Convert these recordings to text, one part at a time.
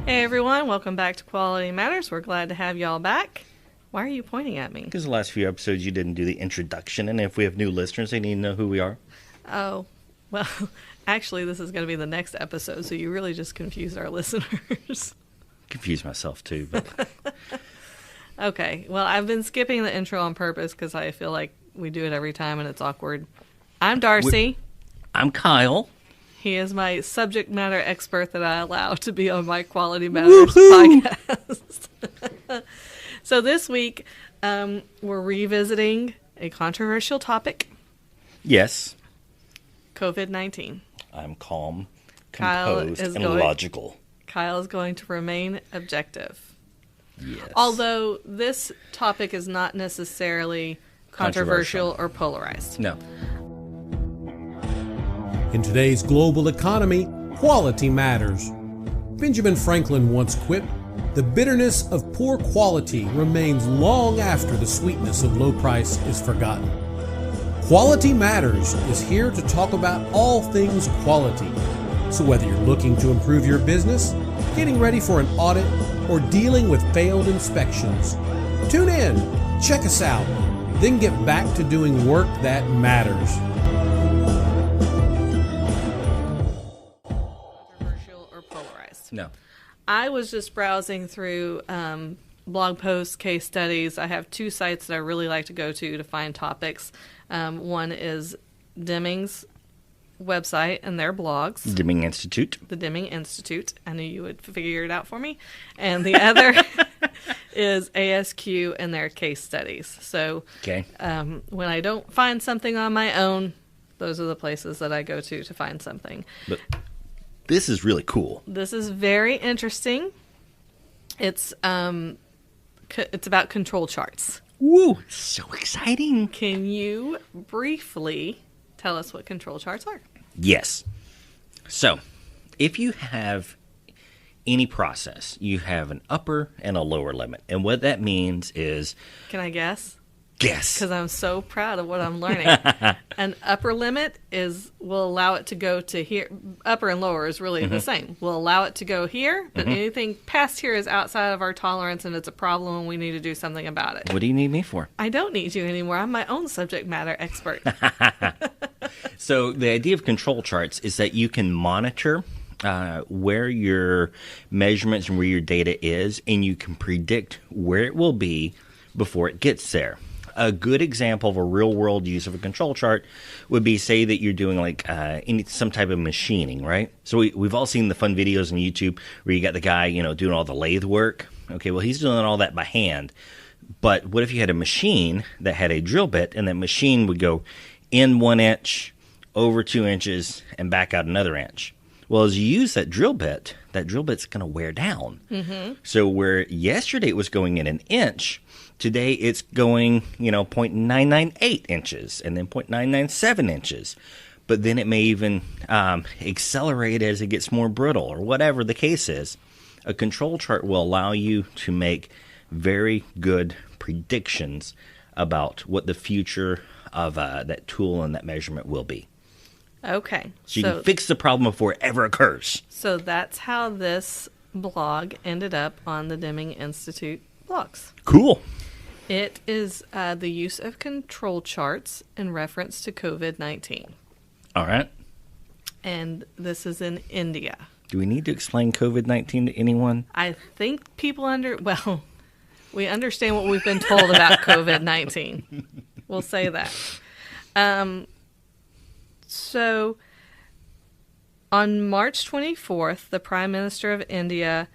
Hey everyone, welcome back to Quality Matters. We're glad to have y'all back. Why are you pointing at me? Because the last few episodes you didn't do the introduction, and if we have new listeners, they need to know who we are. Oh, well, actually this is going to be the next episode, so you really just confused our listeners. Confused myself too, but... Okay, well, I've been skipping the intro on purpose because I feel like we do it every time and it's awkward. I'm Darcy. I'm Kyle. He is my subject matter expert that I allow to be on my Quality Matters podcast. So this week, we're revisiting a controversial topic. Yes. COVID-19. I'm calm, composed, and logical. Kyle is going to remain objective. Yes. Although this topic is not necessarily controversial or polarized. No. In today's global economy, quality matters. Benjamin Franklin once quipped, "The bitterness of poor quality remains long after the sweetness of low price is forgotten." Quality Matters is here to talk about all things quality. So whether you're looking to improve your business, getting ready for an audit, or dealing with failed inspections, tune in, check us out, then get back to doing work that matters. Controversial or polarized? No. I was just browsing through blog posts, case studies. I have two sites that I really like to go to find topics. One is Deming's website and their blogs. Deming Institute. The Deming Institute. I knew you would figure it out for me. And the other is ASQ and their case studies. So Okay. when I don't find something on my own, those are the places that I go to find something. But this is really cool. This is very interesting. It's about control charts. Woo! So exciting. Can you briefly tell us what control charts are? Yes. So, if you have any process, you have an upper and a lower limit. And what that means is... Can I guess? Guess. Because I'm so proud of what I'm learning. An upper limit will allow it to go to here. Upper and lower is really the same. We'll allow it to go here, but anything past here is outside of our tolerance and it's a problem and we need to do something about it. What do you need me for? I don't need you anymore. I'm my own subject matter expert. So the idea of control charts is that you can monitor where your measurements and where your data is, and you can predict where it will be before it gets there. A good example of a real-world use of a control chart would be, say, that you're doing like some type of machining, right? So we've all seen the fun videos on YouTube where you got the guy, doing all the lathe work. Okay, well, he's doing all that by hand. But what if you had a machine that had a drill bit, and that machine would go in 1 inch, over 2 inches, and back out another inch? Well, as you use that drill bit's going to wear down. Mm-hmm. So where yesterday it was going in 1 inch, today it's going, 0.998 inches and then 0.997 inches. But then it may even accelerate as it gets more brittle or whatever the case is. A control chart will allow you to make very good predictions about what the future of that tool and that measurement will be. Okay. So you can fix the problem before it ever occurs. So that's how this blog ended up on the Deming Institute blogs. Cool. It is the use of control charts in reference to COVID-19. All right. And this is in India. Do we need to explain COVID-19 to anyone? I think people we understand what we've been told about COVID-19. We'll say that. So, on March 24th, the Prime Minister of India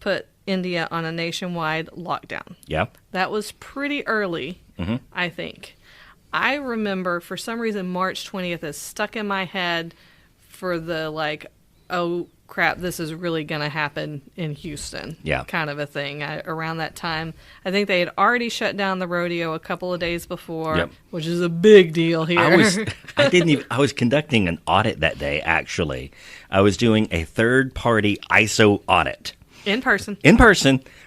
put India on a nationwide lockdown. Yeah. That was pretty early, I think. I remember, for some reason, March 20th is stuck in my head for the, oh, crap, this is really going to happen in Houston kind of a thing. Around that time, I think they had already shut down the rodeo a couple of days before, which is a big deal here. I was conducting an audit that day, actually. I was doing a third-party ISO audit. In person,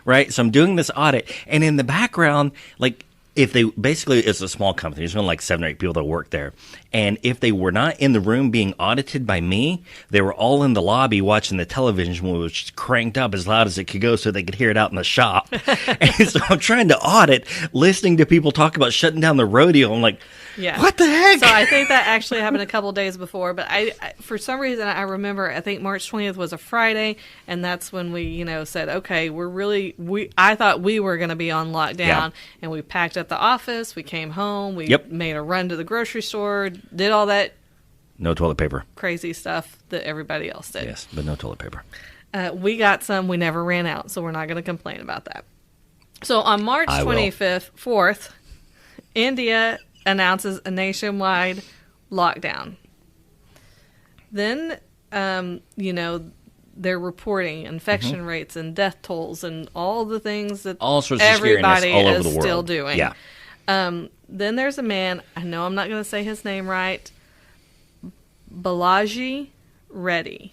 right? So I'm doing this audit, and in the background, if they basically, it's a small company. There's only like 7 or 8 people that work there. And if they were not in the room being audited by me, they were all in the lobby watching the television, which was cranked up as loud as it could go so they could hear it out in the shop. And so I'm trying to audit, listening to people talk about shutting down the rodeo. I'm like, Yeah. what the heck? So I think that actually happened a couple days before, but I for some reason I remember, I think March 20th was a Friday, and that's when we, said, okay, I thought we were going to be on lockdown, and we packed up the office, we came home, we made a run to the grocery store, did all that No toilet paper. crazy stuff that everybody else did. Yes, but no toilet paper. We got some, we never ran out, so we're not going to complain about that. So on March 4th, India announces a nationwide lockdown. Then, they're reporting infection rates and death tolls and all the things that all sorts of everybody all over is the world. still doing. Yeah. Then there's a man, I know I'm not going to say his name right, Balaji Reddie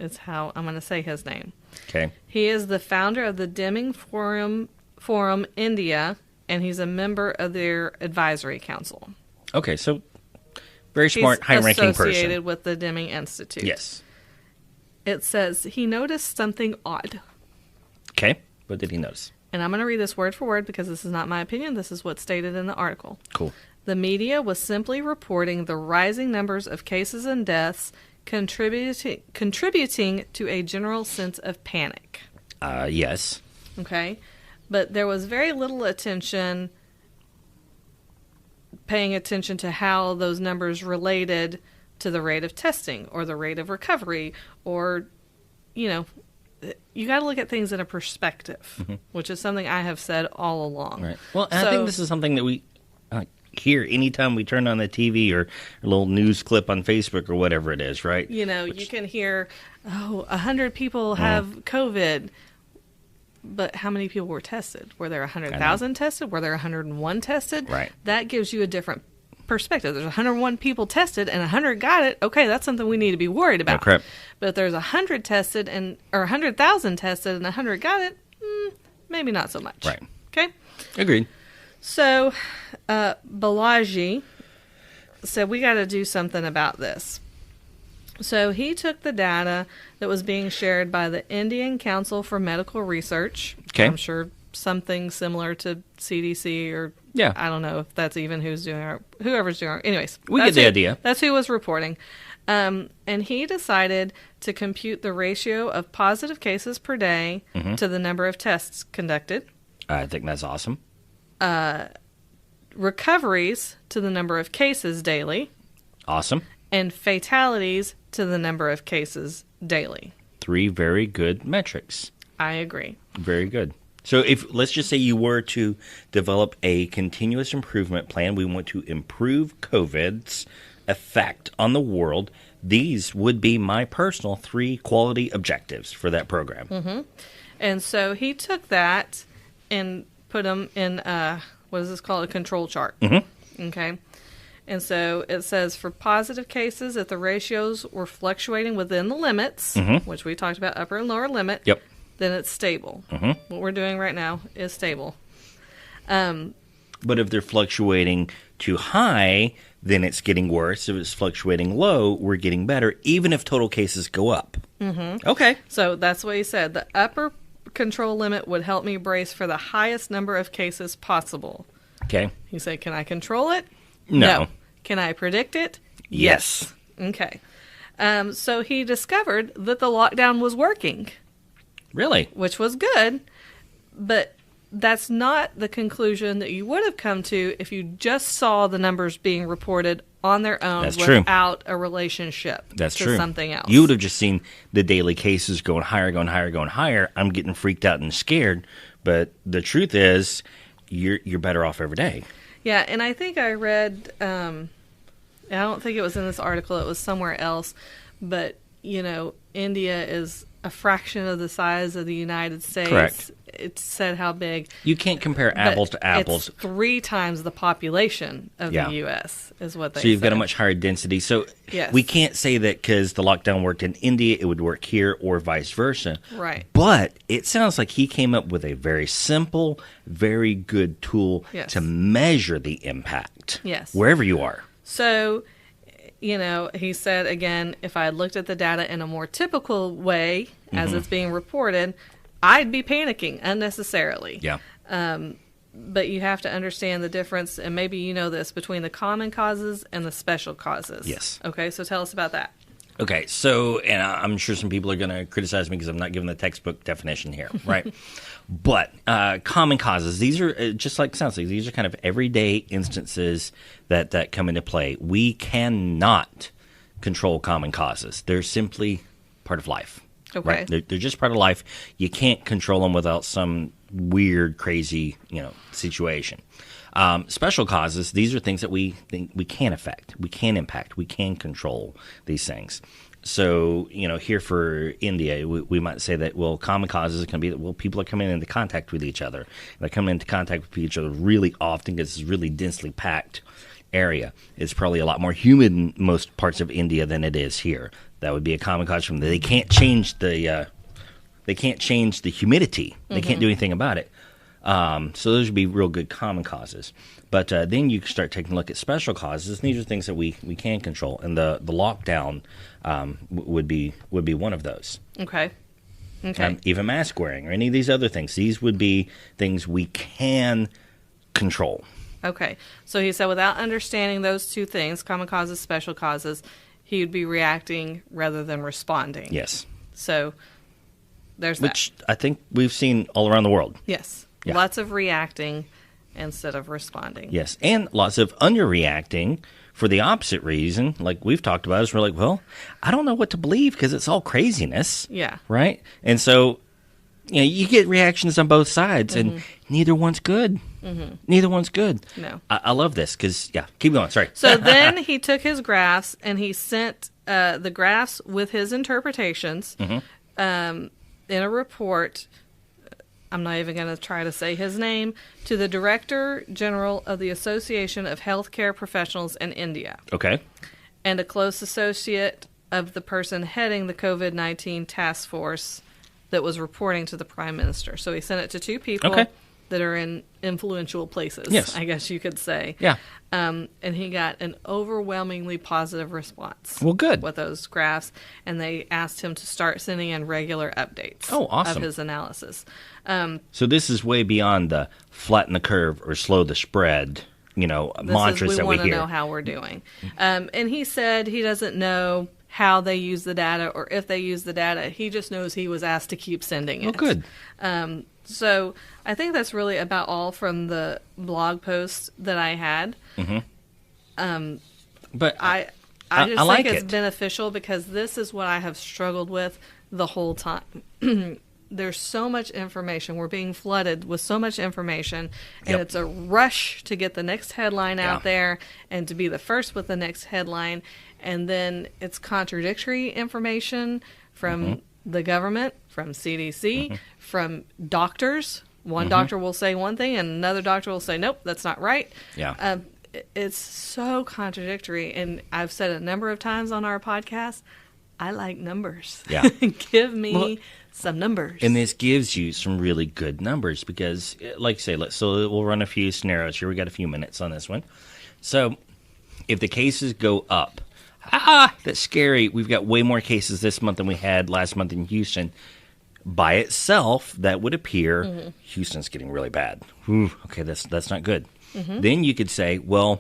is how I'm going to say his name. Okay. He is the founder of the Deming Forum India, and he's a member of their advisory council. Okay, so very smart, high-ranking person. He's associated with the Deming Institute. Yes. It says he noticed something odd. Okay, what did he notice? And I'm going to read this word for word because this is not my opinion. This is what's stated in the article. Cool. The media was simply reporting the rising numbers of cases and deaths, contributing to a general sense of panic. Yes. Okay? But there was very little attention paying attention to how those numbers related to the rate of testing or the rate of recovery, or, you got to look at things in a perspective, which is something I have said all along. Right. Well, I think this is something that we hear anytime we turn on the TV or a little news clip on Facebook or whatever it is, right? You can hear, 100 people have COVID. But how many people were tested? Were there 100,000 tested? Were there 101 tested? Right. That gives you a different perspective. There's 101 people tested and 100 got it. Okay, that's something we need to be worried about. Crap. But if there's 100 tested or 100,000 tested and 100 got it, maybe not so much. Right. Okay. Agreed. So, Balaji said we got to do something about this. So he took the data that was being shared by the Indian Council for Medical Research. Okay. I'm sure something similar to CDC or I don't know if that's even whoever's doing it. Anyways. We get the idea. That's who was reporting. And he decided to compute the ratio of positive cases per day to the number of tests conducted. I think that's awesome. Recoveries to the number of cases daily. Awesome. And fatalities to the number of cases daily. 3 very good metrics. I agree. Very good. So let's just say you were to develop a continuous improvement plan, we want to improve COVID's effect on the world. These would be my personal 3 quality objectives for that program. Mm-hmm. And so he took that and put them in, what is this called? A control chart. Mm-hmm. Okay. And so it says for positive cases, if the ratios were fluctuating within the limits, which we talked about, upper and lower limit, then it's stable. What we're doing right now is stable. But if they're fluctuating too high, then it's getting worse. If it's fluctuating low, we're getting better, even if total cases go up. Okay. So that's what he said. The upper control limit would help me brace for the highest number of cases possible. Okay. He said, can I control it? No. Can I predict it? Yes. Okay. So he discovered that the lockdown was working. Really? Which was good, but that's not the conclusion that you would have come to if you just saw the numbers being reported on their own without a relationship to something else. You would have just seen the daily cases going higher, going higher, going higher. I'm getting freaked out and scared, but the truth is you're better off every day. Yeah, and I think I read, I don't think it was in this article, it was somewhere else, but, India is a fraction of the size of the United States. Correct. It said how big. You can't compare apples to apples. It's 3 times the population of Yeah. the U.S. is what they So you've got a said. much higher density. So Yes. we can't say that because the lockdown worked in India, it would work here or vice versa. Right. But it sounds like he came up with a very simple, very good tool Yes. to measure the impact. Yes. Wherever you are. So, he said, again, if I had looked at the data in a more typical way, as it's being reported, I'd be panicking unnecessarily. Yeah. But you have to understand the difference, and maybe you know this, between the common causes and the special causes. Yes. Okay, so tell us about that. Okay, so, and I'm sure some people are going to criticize me because I'm not giving the textbook definition here, right? But common causes, these are, just like it sounds like, these are kind of everyday instances that come into play. We cannot control common causes. They're simply part of life. Okay. Right? They're just part of life. You can't control them without some weird, crazy, situation. Special causes, these are things that we can affect, we can impact, we can control these things. So, here for India, we might say that, common causes can be that, people are coming into contact with each other. They're coming into contact with each other really often because it's a really densely packed area. It's probably a lot more humid in most parts of India than it is here. That would be a common cause from them. They can't change the humidity. They can't do anything about it. So those would be real good common causes. But then you start taking a look at special causes. And these are things that we can control, and the lockdown would be one of those. Okay. Even mask wearing or any of these other things. These would be things we can control. Okay. So he said without understanding those two things, common causes, special causes, he would be reacting rather than responding. Yes. So there's Which I think we've seen all around the world. Yes. Yeah. Lots of reacting instead of responding. Yes. And lots of underreacting for the opposite reason. Like we've talked about is we're like, I don't know what to believe because it's all craziness. Yeah. Right? And so, you get reactions on both sides and neither one's good. Mm-hmm. Neither one's good. No. I love this because, keep going. Sorry. So then he took his graphs and he sent the graphs with his interpretations in a report. I'm not even going to try to say his name, to the Director General of the Association of Healthcare Professionals in India. Okay. And a close associate of the person heading the COVID-19 task force that was reporting to the Prime Minister. So he sent it to 2 people that are in influential places, yes. I guess you could say. Yeah. And he got an overwhelmingly positive response. Well, good. With those graphs. And they asked him to start sending in regular updates awesome. of his analysis. So this is way beyond the flatten the curve or slow the spread, mantras that we hear. We want to know how we're doing. And he said he doesn't know how they use the data or if they use the data. He just knows he was asked to keep sending it. Oh, good. So I think that's really about all from the blog post that I had. But I just think like it's it. beneficial because this is what I have struggled with the whole time. There's so much information. We're being flooded with so much information, and it's a rush to get the next headline out there and to be the first with the next headline. And then it's contradictory information from the government, from CDC, from doctors. One doctor will say one thing, and another doctor will say, nope, that's not right. Yeah. It's so contradictory. And I've said a number of times on our podcast, I like numbers. Yeah. Give me some numbers. And this gives you some really good numbers because, like you say, so we'll run a few scenarios here. We got a few minutes on this one. So if the cases go up, that's scary. We've got way more cases this month than we had last month in Houston. By itself, that would appear Houston's getting really bad. Ooh, okay, that's not good. Then you could say, the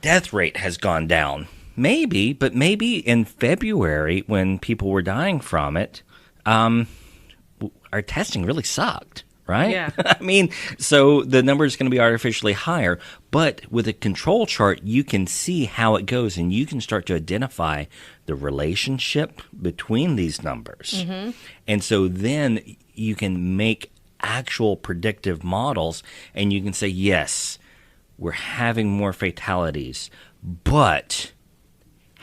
death rate has gone down. Maybe, but maybe in February when people were dying from it, our testing really sucked, right? Yeah. I mean, so the number is going to be artificially higher, but with a control chart, you can see how it goes, and you can start to identify the relationship between these numbers. And so then you can make actual predictive models, and you can say, yes, we're having more fatalities, but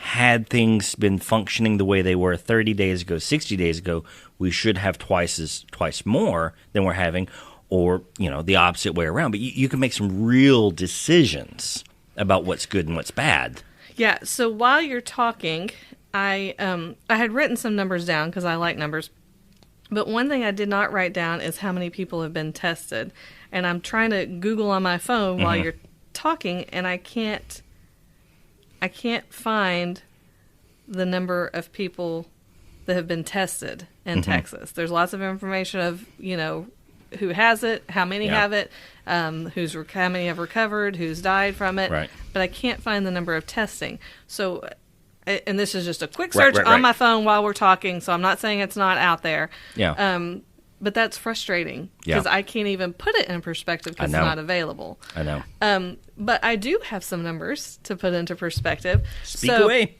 had things been functioning the way they were 30 days ago, 60 days ago, we should have twice more than we're having, or, the opposite way around. But you can make some real decisions about what's good and what's bad. Yeah, so while you're talking, I had written some numbers down because I like numbers. But one thing I did not write down is how many people have been tested. And I'm trying to Google on my phone while you're talking, and I can't find the number of people that have been tested in Texas. There's lots of information of, who has it, how many have it, how many have recovered, who's died from it. Right. But I can't find the number of testing. So, and this is just a quick search on my phone while we're talking, so I'm not saying it's not out there. Yeah. But that's frustrating because I can't even put it in perspective because it's not available. I know. But I do have some numbers to put into perspective. Speak away.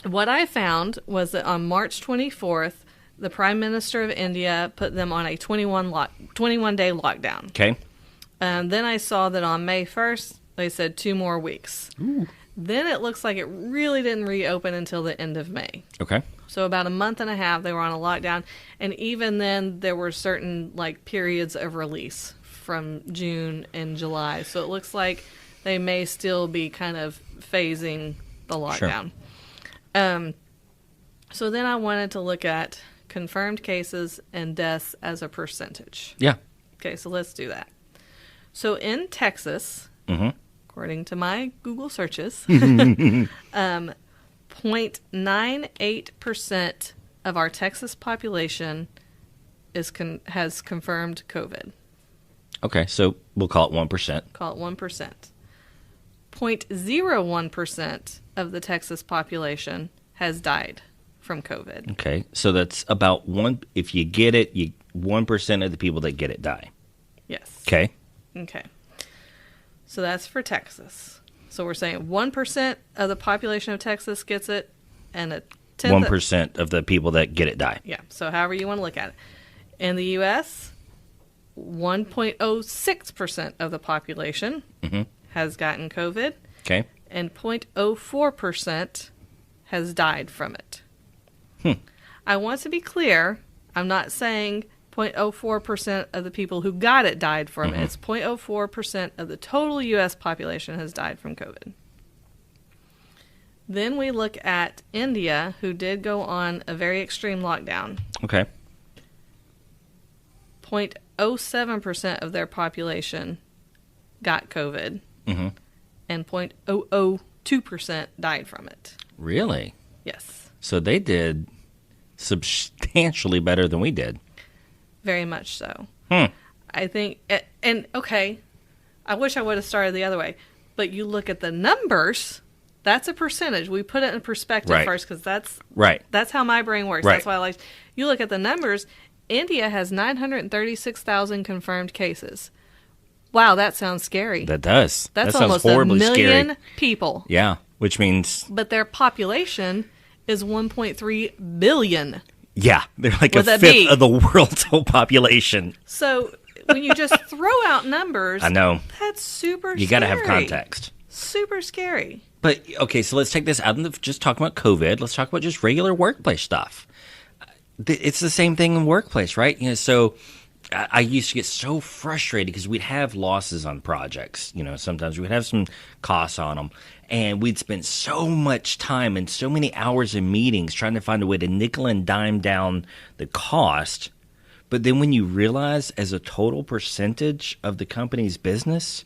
What I found was that on March 24th, the Prime Minister of India put them on a 21-day lockdown. Okay. Then I saw that on May 1st, they said 2 more weeks. Ooh. Then it looks like it really didn't reopen until the end of May. Okay. So about a month and a half, they were on a lockdown. And even then, there were certain periods of release from June and July. So it looks like they may still be kind of phasing the lockdown. Sure. So then I wanted to look at confirmed cases and deaths as a percentage. Yeah. Okay, so let's do that. So in Texas, according to my Google searches, 0.98% of our Texas population has confirmed COVID. Okay, so we'll call it 1%. Call it 1%. 0.01% of the Texas population has died from COVID. Okay, so that's about if you get it, 1% of the people that get it die. Yes. Okay. Okay. So that's for Texas. So we're saying 1% of the population of Texas gets it, and 1% of the people that get it die. Yeah, so however you want to look at it. In the U.S., 1.06% of the population has gotten COVID. Okay. And 0.04% has died from it. I want to be clear, I'm not saying 0.04% of the people who got it died from it. It's 0.04% of the total U.S. population has died from COVID. Then we look at India, who did go on a very extreme lockdown. Okay. 0.07% of their population got COVID, and 0.002% died from it. Really? Yes. So they did substantially better than we did. Very much so. I think, and okay, I wish I would have started the other way, but you look at the numbers, that's a percentage. We put it in perspective first because that's how my brain works. That's why I like, you look at the numbers, India has 936,000 confirmed cases. Wow, that sounds scary. That does. That's that almost sounds a horribly million scary. People. Yeah, which means... But their population is 1.3 billion. Yeah, they're like a fifth of the world's whole population. So when you just throw out numbers, I know. That's super scary. You got to have context. Super scary. But, okay, so let's take this out of just talking about COVID. Let's talk about just regular workplace stuff. It's the same thing in workplace, right? So I used to get so frustrated because we'd have losses on projects. Sometimes we'd have some costs on them. And we'd spend so much time and so many hours in meetings trying to find a way to nickel and dime down the cost. But then when you realize as a total percentage of the company's business,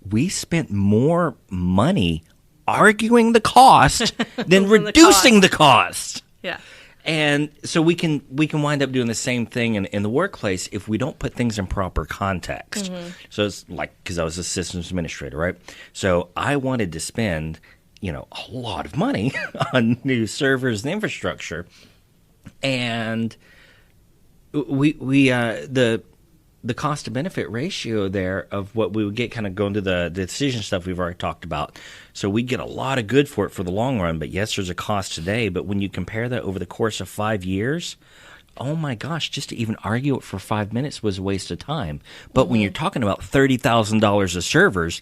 we spent more money arguing the cost than reducing the cost. Yeah. And so we can wind up doing the same thing in the workplace if we don't put things in proper context. So it's like, because I was a systems administrator, right? So I wanted to spend, a lot of money on new servers and infrastructure, and the cost to benefit ratio there of what we would get, kind of going to the decision stuff we've already talked about. So we get a lot of good for it for the long run, but yes, there's a cost today. But when you compare that over the course of 5 years, oh my gosh, just to even argue it for 5 minutes was a waste of time. But when you're talking about $30,000 of servers,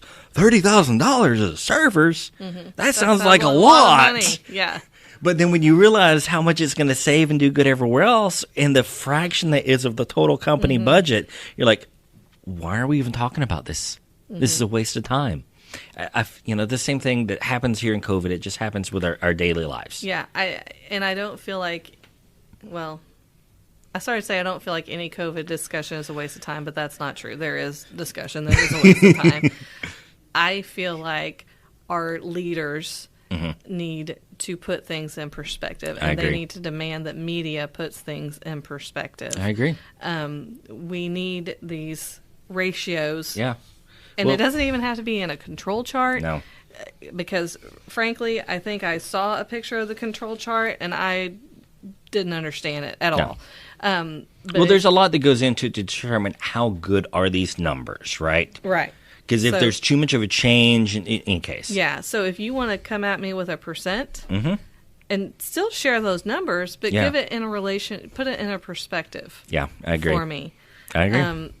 that sounds like a lot. Money. Yeah. But then when you realize how much it's going to save and do good everywhere else, and the fraction that is of the total company budget, you're like, why are we even talking about this? This is a waste of time. The same thing that happens here in COVID, it just happens with our daily lives. Yeah, I don't feel like, I started to say I don't feel like any COVID discussion is a waste of time, but that's not true. There is discussion that is a waste of time. I feel like our leaders need to put things in perspective, and they need to demand that media puts things in perspective. I agree. We need these ratios. Yeah. And it doesn't even have to be in a control chart. No. Because, frankly, I think I saw a picture of the control chart, and I didn't understand it at all. Well, there's a lot that goes into to determine how good are these numbers, right? Right. Because if there's too much of a change in case. Yeah, so if you want to come at me with a percent and still share those numbers, but give it in a relation, put it in a perspective. Yeah, I agree. For me. I agree.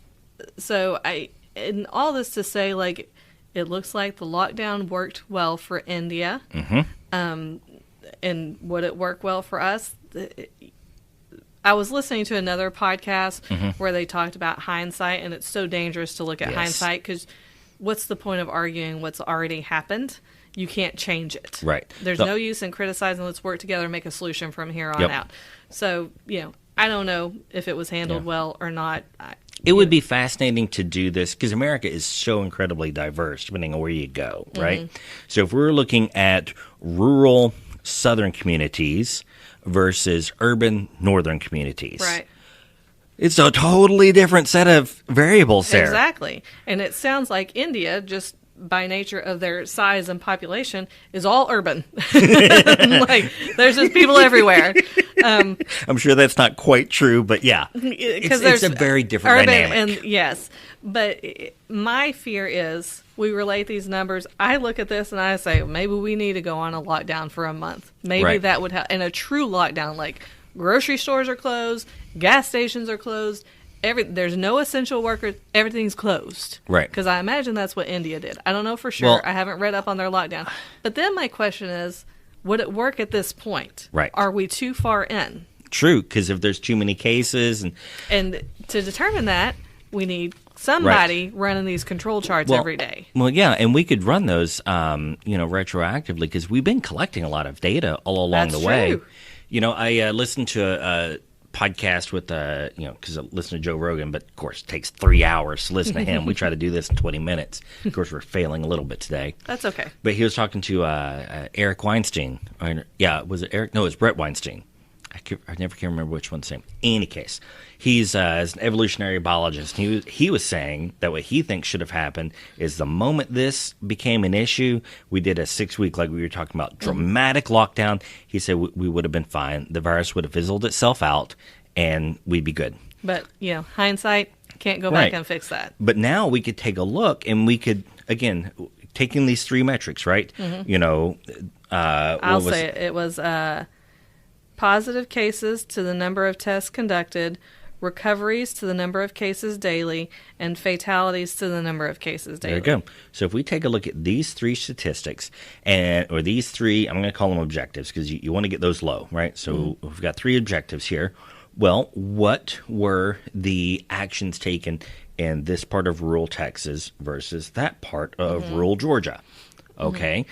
And all this to say, like, it looks like the lockdown worked well for India. And would it work well for us? I was listening to another podcast where they talked about hindsight, and it's so dangerous to look at hindsight because what's the point of arguing what's already happened? You can't change it. Right. There's no use in criticizing. Let's work together and make a solution from here on out. So, I don't know if it was handled well or not. It would be fascinating to do this because America is so incredibly diverse depending on where you go, right? So if we're looking at rural southern communities versus urban northern communities. Right. It's a totally different set of variables there. Exactly. And it sounds like India, just by nature of their size and population, is all urban. Like, there's just people everywhere. I'm sure that's not quite true, but yeah. It's a very different dynamic. And yes. But my fear is we relate these numbers. I look at this and I say, maybe we need to go on a lockdown for a month. Maybe that would help. And a true lockdown, like grocery stores are closed, gas stations are closed. There's no essential workers. Everything's closed. Right. Because I imagine that's what India did. I don't know for sure. Well, I haven't read up on their lockdown. But then my question is, would it work at this point? Right. Are we too far in? True, because if there's too many cases. And to determine that, we need somebody running these control charts every day. Well, yeah, and we could run those, retroactively because we've been collecting a lot of data all along the way. True. I listened to a podcast with, because I listen to Joe Rogan, but of course it takes 3 hours to listen to him. We try to do this in 20 minutes. Of course, we're failing a little bit today. That's okay. But he was talking to Eric Weinstein. Was it Eric? No, it was Brett Weinstein. I never can remember which one's the same. In any case, he's an evolutionary biologist. He was saying that what he thinks should have happened is the moment this became an issue, we did a 6-week, like we were talking about, dramatic lockdown. He said we would have been fine. The virus would have fizzled itself out, and we'd be good. But, hindsight, can't go back and fix that. But now we could take a look, and we could, again, taking these 3 metrics, right? I'll say it was positive cases to the number of tests conducted, recoveries to the number of cases daily, and fatalities to the number of cases daily. There you go. So if we take a look at these 3 statistics, or these 3, I'm going to call them objectives because you want to get those low, right? So we've got 3 objectives here. Well, what were the actions taken in this part of rural Texas versus that part of rural Georgia? Okay,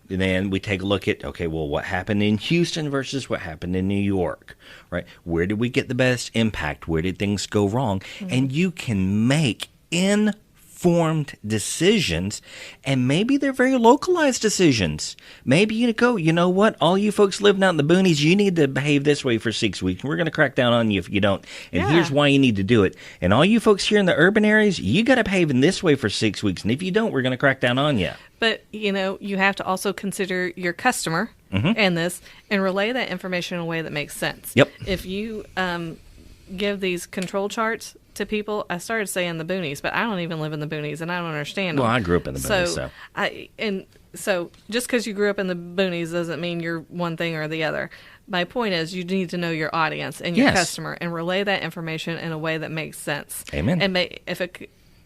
And then we take a look at, what happened in Houston versus what happened in New York, right? Where did we get the best impact? Where did things go wrong? And you can make informed decisions, and maybe they're very localized decisions. Maybe you know what? All you folks living out in the boonies, you need to behave this way for 6 weeks, and we're going to crack down on you if you don't. And here's why you need to do it. And all you folks here in the urban areas, you got to behave in this way for 6 weeks, and if you don't, we're going to crack down on you. But, you have to also consider your customer and this and relay that information in a way that makes sense. Yep. If you give these control charts to people, I started saying the boonies, but I don't even live in the boonies and I don't understand them. Well, I grew up in the boonies, So just because you grew up in the boonies doesn't mean you're one thing or the other. My point is you need to know your audience and your customer and relay that information in a way that makes sense. Amen. And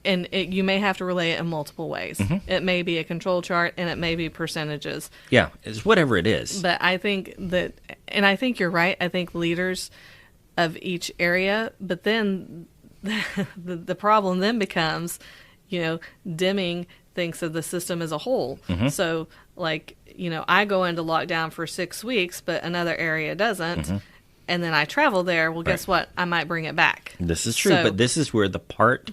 And you may have to relay it in multiple ways. It may be a control chart, and it may be percentages. Yeah, it's whatever it is. But I think that, and I think you're right, I think leaders of each area, but then the problem then becomes, Deming thinks of the system as a whole. So, like, I go into lockdown for 6 weeks, but another area doesn't. And then I travel there. Well, guess what? I might bring it back. This is true, but this is where the part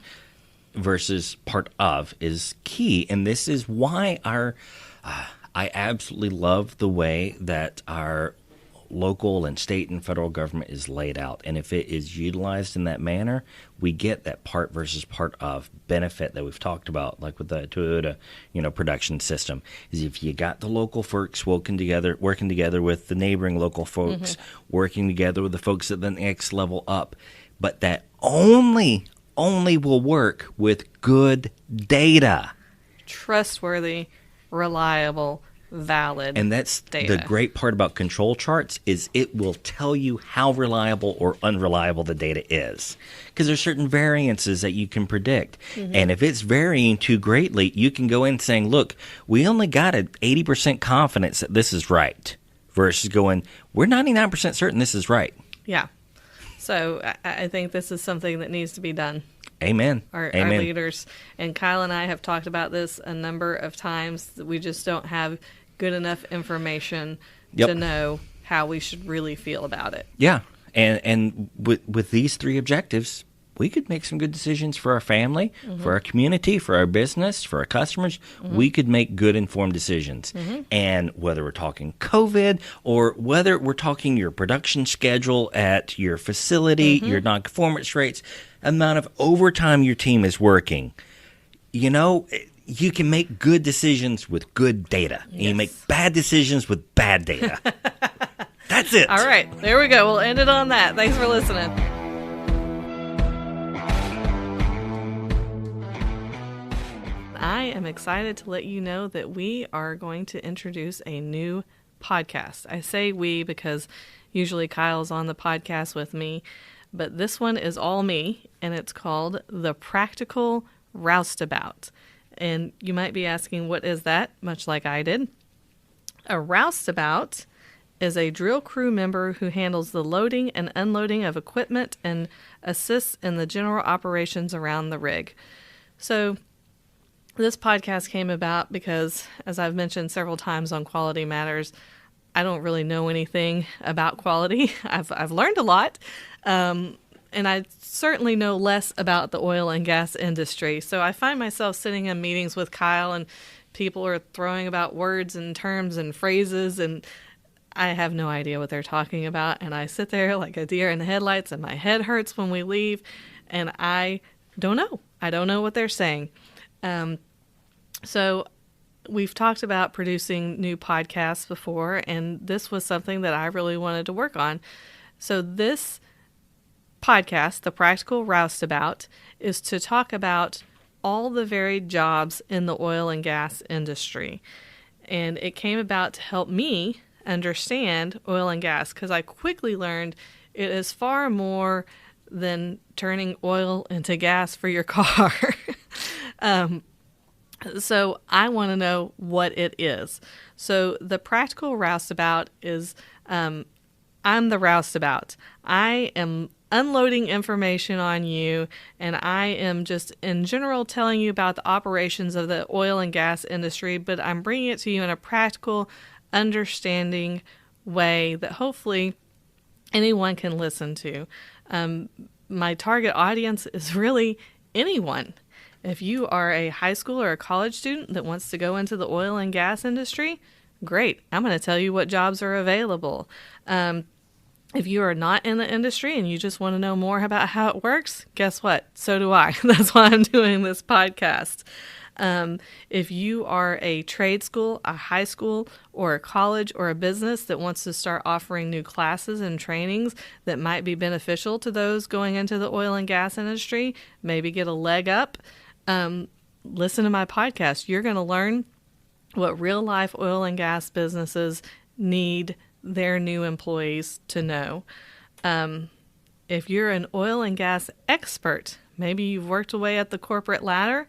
versus part of is key. And this is why I absolutely love the way that our local and state and federal government is laid out. And if it is utilized in that manner, we get that part versus part of benefit that we've talked about, like with the Toyota, production system. Is if you got the local folks working together with the neighboring local folks, working together with the folks at the next level up, but that only will work with good data. Trustworthy, reliable, valid and that's data. The great part about control charts is it will tell you how reliable or unreliable the data is, because there's certain variances that you can predict. And if it's varying too greatly, you can go in saying, look, we only got an 80% confidence that this is right, versus going, we're 99% certain this is right. Yeah. So I think this is something that needs to be done. Amen. Our leaders, and Kyle and I have talked about this a number of times, that we just don't have good enough information to know how we should really feel about it. Yeah. And with these three objectives, we could make some good decisions for our family, for our community, for our business, for our customers. We could make good informed decisions. And whether we're talking COVID or whether we're talking your production schedule at your facility, your non-conformance rates, amount of overtime your team is working, you can make good decisions with good data. And you make bad decisions with bad data. That's it. All right. There we go. We'll end it on that. Thanks for listening. I am excited to let you know that we are going to introduce a new podcast. I say we because usually Kyle's on the podcast with me, but this one is all me, and it's called The Practical Roustabout. And you might be asking, what is that? Much like I did. A roustabout is a drill crew member who handles the loading and unloading of equipment and assists in the general operations around the rig. So this podcast came about because, as I've mentioned several times on Quality Matters, I don't really know anything about quality. I've learned a lot, and I certainly know less about the oil and gas industry. So I find myself sitting in meetings with Kyle, and people are throwing about words and terms and phrases, and I have no idea what they're talking about. And I sit there like a deer in the headlights, and my head hurts when we leave, and I don't know. I don't know what they're saying. So we've talked about producing new podcasts before, and this was something that I really wanted to work on. So this podcast, The Practical Roustabout, is to talk about all the varied jobs in the oil and gas industry. And it came about to help me understand oil and gas, because I quickly learned it is far more than turning oil into gas for your car. So I want to know what it is. So the Practical Roustabout is, I'm the roustabout. I am unloading information on you, and I am just in general telling you about the operations of the oil and gas industry, but I'm bringing it to you in a practical, understanding way that hopefully anyone can listen to. My target audience is really anyone. If you are a high school or a college student that wants to go into the oil and gas industry, great. I'm going to tell you what jobs are available. If you are not in the industry and you just want to know more about how it works, guess what? So do I. That's why I'm doing this podcast. If you are a trade school, a high school, or a college or a business that wants to start offering new classes and trainings that might be beneficial to those going into the oil and gas industry, maybe get a leg up, listen to my podcast. You're going to learn what real life oil and gas businesses need their new employees to know. If you're an oil and gas expert, maybe you've worked away at the corporate ladder.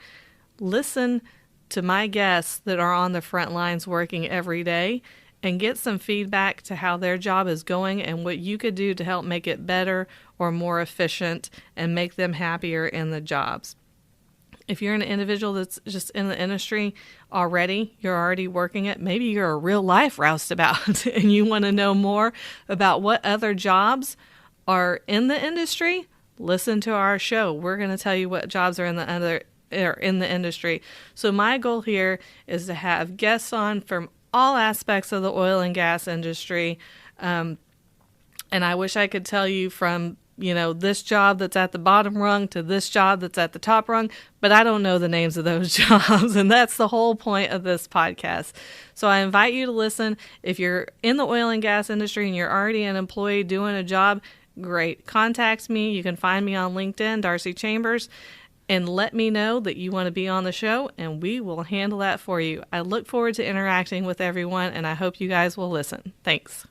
Listen to my guests that are on the front lines working every day and get some feedback to how their job is going and what you could do to help make it better or more efficient and make them happier in the jobs. If you're an individual that's just in the industry already, you're already working it, maybe you're a real life roustabout and you want to know more about what other jobs are in the industry, listen to our show. We're going to tell you what jobs are in the industry. So my goal here is to have guests on from all aspects of the oil and gas industry. And I wish I could tell you from this job that's at the bottom rung to this job that's at the top rung, but I don't know the names of those jobs, and that's the whole point of this podcast. So I invite you to listen. If you're in the oil and gas industry and you're already an employee doing a job, great. Contact me. You can find me on LinkedIn, Darcy Chambers, and let me know that you want to be on the show, and we will handle that for you. I look forward to interacting with everyone, and I hope you guys will listen. Thanks.